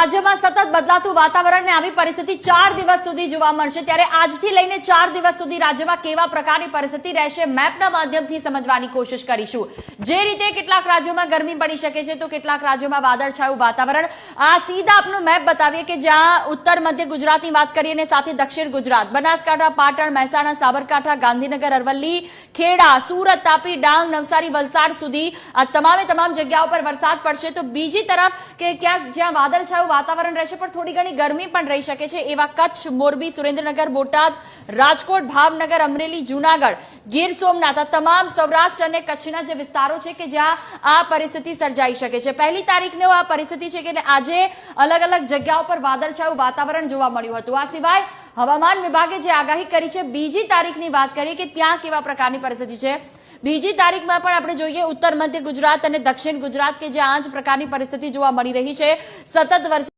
રાજ્યમાં સતત બદલાતું વાતાવરણ ને આવી પરિસ્થિતિ 4 દિવસ સુધી જોવા મળશે ત્યારે આજથી લઈને 4 દિવસ સુધી રાજ્યમાં કેવા પ્રકારની પરિસ્થિતિ રહેશે મેપના માધ્યમથી સમજવાની કોશિશ કરીશું। જે રીતે કેટલાક રાજ્યોમાં ગરમી પડી શકે છે તો કેટલાક રાજ્યોમાં વાદળછાયું વાતાવરણ। આ સીધા આપનો મેપ બતાવીએ કે જ્યાં ઉત્તર મધ્ય ગુજરાતની વાત કરીએ અને સાથે દક્ષિણ ગુજરાત, બનાસકાંઠા, પાટણ, મહેસાણા, સાબરકાંઠા, ગાંધીનગર, અરવલ્લી, ખેડા, સુરત, તાપી, ડાંગ, નવસારી, વલસાડ સુધી આ તમામ જગ્યાઓ પર વરસાદ પડશે। તો બીજી તરફ કે ક્યાંક જ્યાં વાદળછાયું વાતાવરણ રહેશે પણ થોડી ઘણી ગરમી પણ રહી શકે છે એવા કચ્છ, મોરબી, સુરેન્દ્રનગર, બોટાદ, રાજકોટ, ભાવનગર, અમરેલી, જૂનાગઢ, ગીર સોમનાથ, તમામ સૌરાષ્ટ્ર અને કચ્છના જે વિસ્તારો છે કે જ્યાં આ પરિસ્થિતિ સર્જાઈ શકે છે। પહેલી તારીખને આ પરિસ્થિતિ છે કે આજે અલગ અલગ જગ્યાઓ પર વાદળછાયું વાતાવરણ જોવા મળ્યું હતું। આ સિવાય હવામાન વિભાગે જે આગાહી કરી છે બીજી તારીખની વાત કરીએ કે ત્યાં કેવા પ્રકારની પરિસ્થિતિ છે। બીજી તારીખમાં પણ આપણે જોઈએ ઉત્તર મધ્ય ગુજરાત અને દક્ષિણ ગુજરાત કે જ્યાં આ જ પ્રકારની પરિસ્થિતિ જોવા મળી રહી છે। સતત